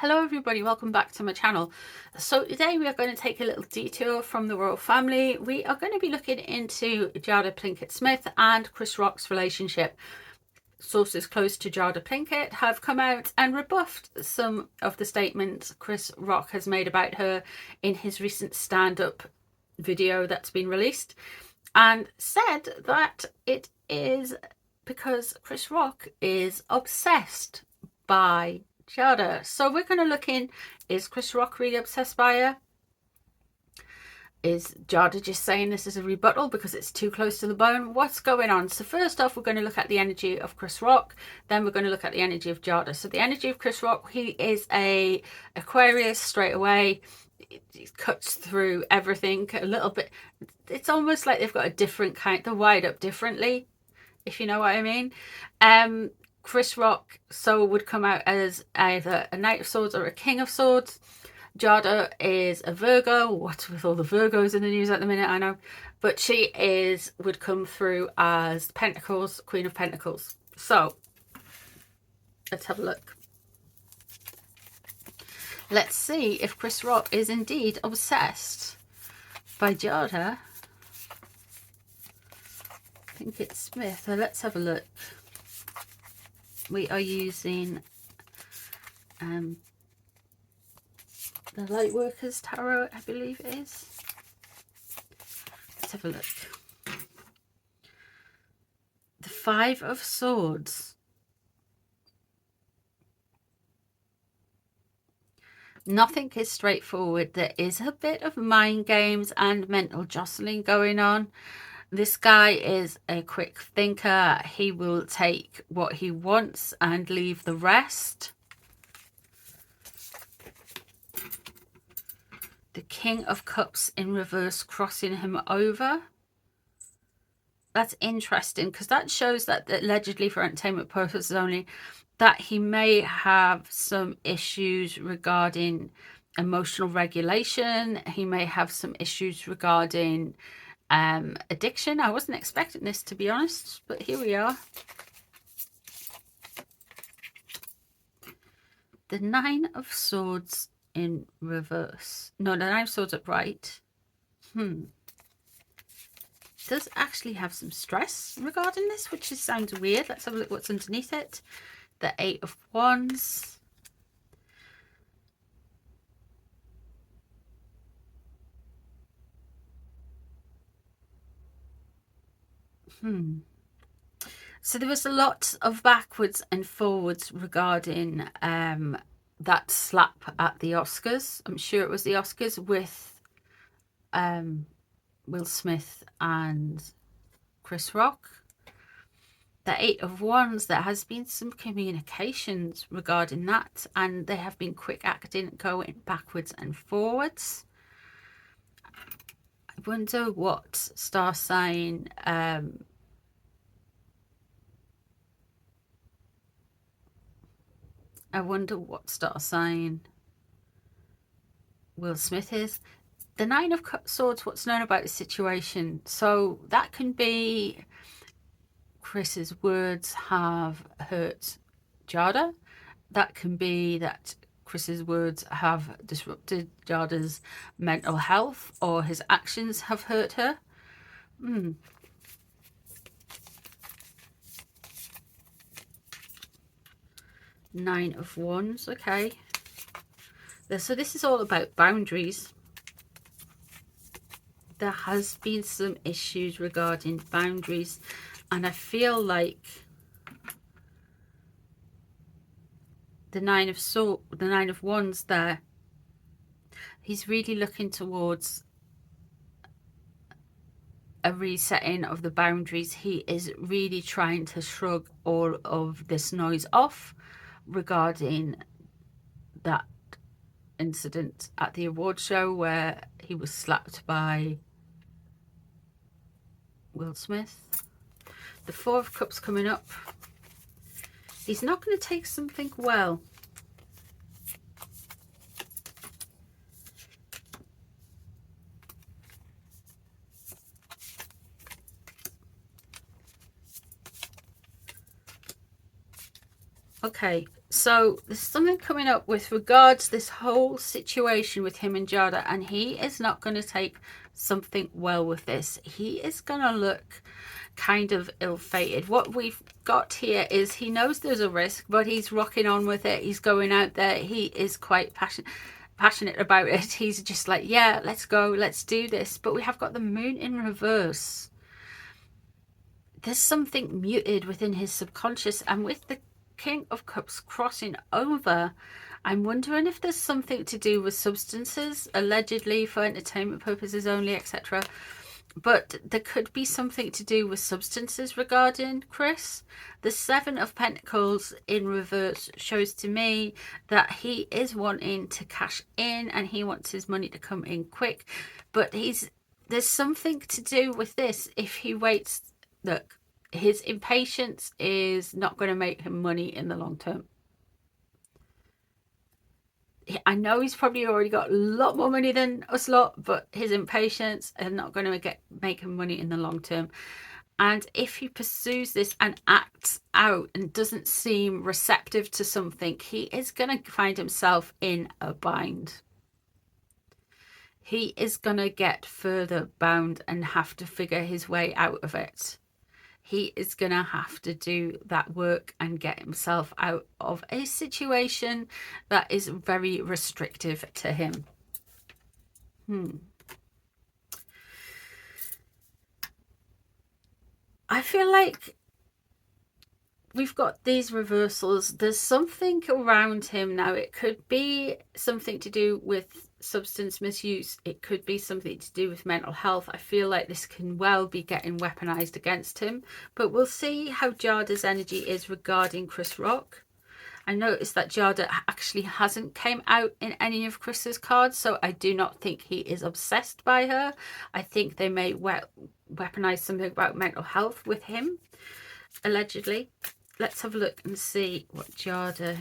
Hello everybody, welcome back to my channel. So today we are going to take a little detour from the royal family. We are going to be looking into Jada Pinkett Smith and Chris Rock's relationship. Sources close to Jada Pinkett have come out and rebuffed some of the statements Chris Rock has made about her in his recent stand-up video that's been released, and said that it is because Chris Rock is obsessed by Jada. So we're going to look in, is Chris Rock really obsessed by her? Is Jada just saying this is a rebuttal because it's too close to the bone? What's going on? So first off, we're going to look at the energy of Chris Rock. Then we're going to look at the energy of Jada. So the energy of Chris Rock, he is a Aquarius straight away. It cuts through everything a little bit. It's almost like they've got a different kind, they're wired up differently, if you know what I mean. Chris Rock would come out as either a Knight of Swords or a King of Swords. Jada is a Virgo. What with all the Virgos in the news at the minute, I know. But she would come through as Pentacles, Queen of Pentacles. So let's have a look. Let's see if Chris Rock is indeed obsessed by Jada Pinkett Smith. So let's have a look. We are using the Lightworkers Tarot, I believe it is. Let's have a look. The Five of Swords. Nothing is straightforward. There is a bit of mind games and mental jostling going on. This guy is a quick thinker. He will take what he wants and leave the rest. The King of Cups in reverse crossing him over. That's interesting because that shows that allegedly for entertainment purposes only, that he may have some issues regarding emotional regulation. He may have some issues regarding addiction. I wasn't expecting this, to be honest, but here we are. The Nine of Swords in reverse. No, the Nine of Swords upright. Does actually have some stress regarding this, which sounds weird. Let's have a look what's underneath it. The Eight of Wands. So there was a lot of backwards and forwards regarding that slap at the Oscars. I'm sure it was the Oscars with Will Smith and Chris Rock. The Eight of Wands, there has been some communications regarding that, and they have been quick acting, going backwards and forwards. I wonder what star sign Will Smith is. The Nine of Swords, what's known about the situation? So that can be Chris's words have hurt Jada. That can be that Chris's words have disrupted Jada's mental health, or his actions have hurt her. Nine of Wands, okay. So this is all about boundaries. There has been some issues regarding boundaries, and I feel like the Nine of Wands there, he's really looking towards a resetting of the boundaries. He is really trying to shrug all of this noise off regarding that incident at the award show where he was slapped by Will Smith. The Four of Cups coming up. He's not going to take something well. Okay, So there's something coming up with regards this whole situation with him and Jada, and he is not going to take something well with this. He is going to look kind of ill-fated. What we've got here is he knows there's a risk, but he's rocking on with it. He's going out there. He is quite passionate about it. He's just like, yeah, let's go, let's do this. But we have got the moon in reverse. There's something muted within his subconscious, and with the King of Cups crossing over, I'm wondering if there's something to do with substances, allegedly for entertainment purposes only, etc. But there could be something to do with substances regarding Chris. The Seven of Pentacles in reverse shows to me that he is wanting to cash in and he wants his money to come in quick. But there's something to do with this if he waits. Look, his impatience is not going to make him money in the long term. I know he's probably already got a lot more money than us lot, but his impatience is not going to make him money in the long term. And if he pursues this and acts out and doesn't seem receptive to something, he is going to find himself in a bind. He is going to get further bound and have to figure his way out of it. He is going to have to do that work and get himself out of a situation that is very restrictive to him. I feel like we've got these reversals. There's something around him now. It could be something to do with substance misuse. It could be something to do with mental health. I feel like this can well be getting weaponized against him, but we'll see how Jada's energy is regarding Chris Rock. I noticed that Jada actually hasn't came out in any of Chris's cards, so I do not think he is obsessed by her. I think they may weaponize something about mental health with him, allegedly. Let's have a look and see what Jada...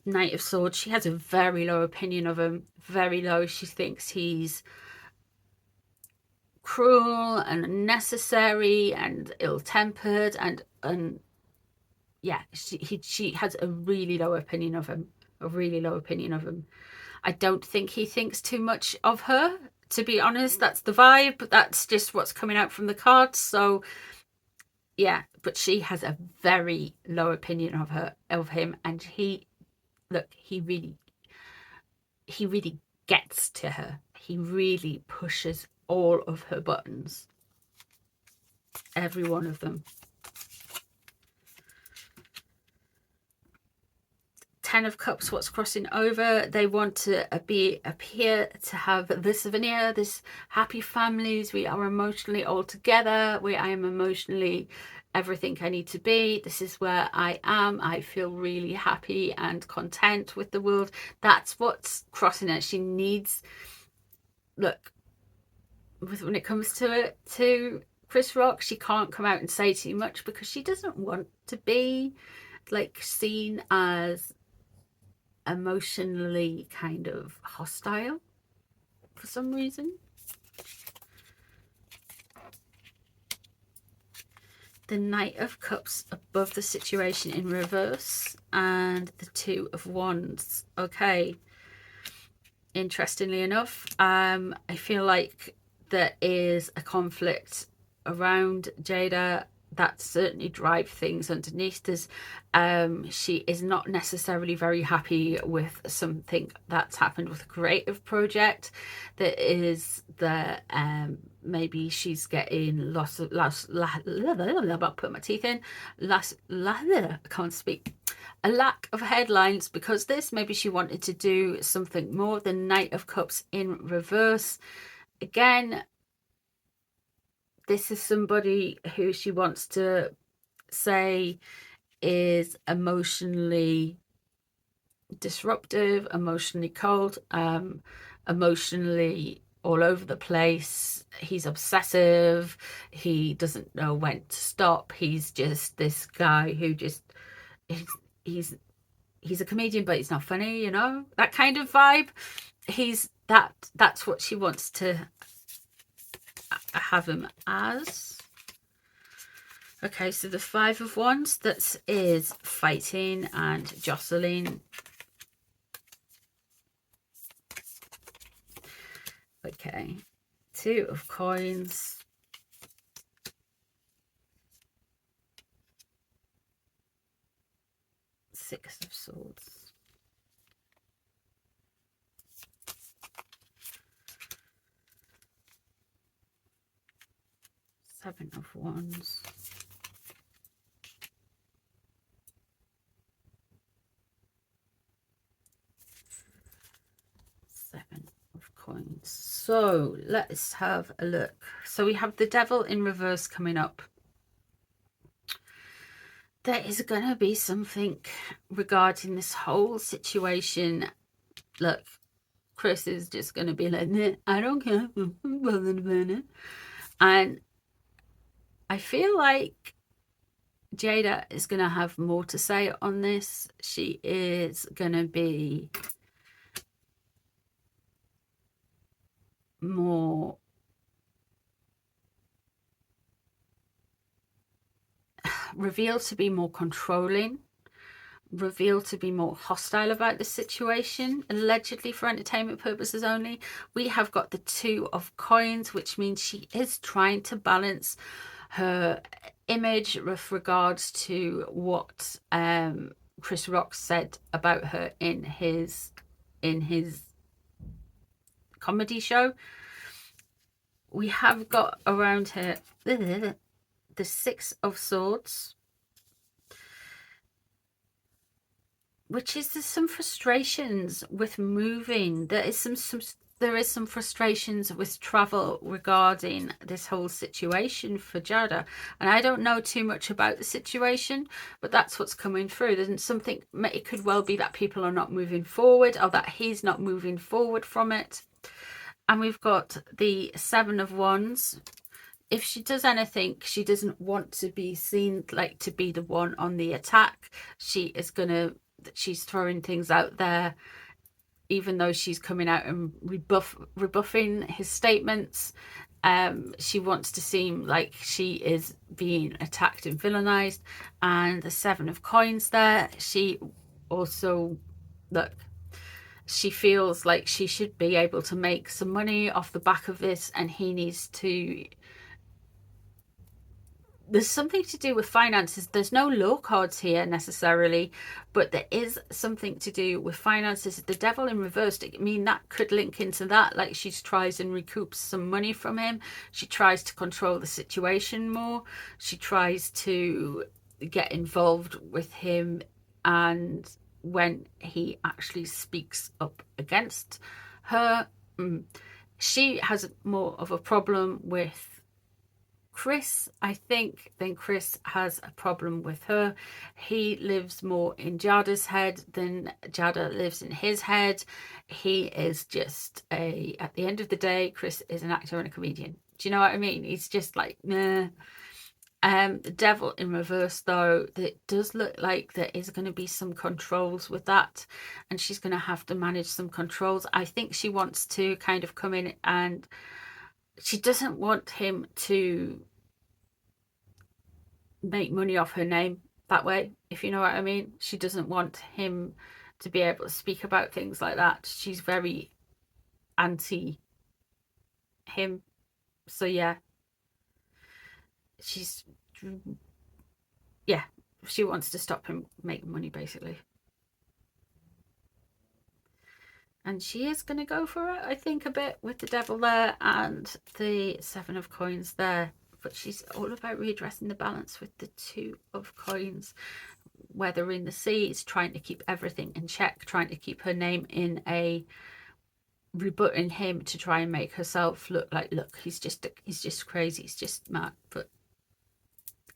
Knight of Swords. She has a very low opinion of him. Very low. She thinks he's cruel and unnecessary and ill-tempered and yeah, she has a really low opinion of him. A really low opinion of him. I don't think he thinks too much of her, to be honest. That's the vibe, but that's just what's coming out from the cards. So yeah, but she has a very low opinion of him, and he really gets to her. He really pushes all of her buttons. Every one of them. 10 of Cups, what's crossing over? They want to appear to have this veneer, this happy families. We are emotionally all together. I am emotionally everything I need to be. This is where I am. I feel really happy and content with the world. That's what's crossing it. She needs, look, when it comes to Chris Rock, she can't come out and say too much because she doesn't want to be like seen as emotionally kind of hostile for some reason. The Knight of Cups above the situation in reverse, and the Two of Wands. Okay, interestingly enough, I feel like there is a conflict around Jada that certainly drive things underneath. There's she is not necessarily very happy with something that's happened with a creative project. There is the maybe she's getting about put my teeth in I can't speak, a lack of headlines because this. Maybe she wanted to do something more. The Knight of Cups in reverse again. This is somebody who she wants to say is emotionally disruptive, emotionally cold, emotionally all over the place. He's obsessive. He doesn't know when to stop. He's just this guy who just he's a comedian, but he's not funny, you know, that kind of vibe. That's what she wants to have him as. Okay, so the Five of Wands, that is fighting and jostling. Okay, Two of Coins. Six of Swords. Seven of Wands. Seven of Coins. So let's have a look. So we have the Devil in reverse coming up. There is going to be something regarding this whole situation. Look, Chris is just going to be like, nah, I don't care. I'm bothered about it. And I feel like Jada is going to have more to say on this. She is going to be more revealed to be more controlling, revealed to be more hostile about the situation, allegedly for entertainment purposes only. We have got the Two of Coins, which means she is trying to balance her image with regards to what Chris Rock said about her in his comedy show. We have got around her the Six of Swords, which is there's some frustrations with moving. There is some frustrations with travel regarding this whole situation for Jada, and I don't know too much about the situation, but that's what's coming through. There's something, it could well be that people are not moving forward, or that he's not moving forward from it. And we've got the Seven of Wands. If she does anything, she doesn't want to be seen like to be the one on the attack. She's throwing things out there, even though she's coming out and rebuffing his statements. She wants to seem like she is being attacked and villainized. And the Seven of Coins there, she also, look, she feels like she should be able to make some money off the back of this, and he needs to, there's something to do with finances. There's no law cards here necessarily, but there is something to do with finances. The Devil in reverse, I mean, that could link into that. Like, she tries and recoups some money from him. She tries to control the situation more. She tries to get involved with him, and when he actually speaks up against her, she has more of a problem with Chris, I think, then Chris has a problem with her. He lives more in Jada's head than Jada lives in his head. He is just at the end of the day, Chris is an actor and a comedian. Do you know what I mean? He's just like, nah. The Devil in reverse, though, it does look like there is going to be some controls with that, and she's going to have to manage some controls. I think she wants to kind of come in, and she doesn't want him to make money off her name that way, if you know what I mean. She doesn't want him to be able to speak about things like that. She's very anti him. So yeah, she wants to stop him making money, basically. And she is going to go for it, I think, a bit with the Devil there and the Seven of Coins there. But she's all about readdressing the balance with the Two of Coins. Weathering the seas, trying to keep everything in check, trying to keep her name in a, rebutting him to try and make herself look like, look, he's just crazy, he's just mad. But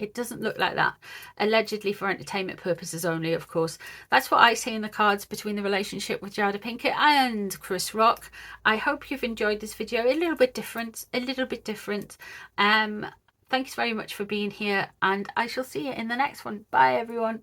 it doesn't look like that. Allegedly for entertainment purposes only, of course. That's what I see in the cards between the relationship with Jada Pinkett and Chris Rock. I hope you've enjoyed this video. A little bit different. Thanks very much for being here, and I shall see you in the next one. Bye, everyone.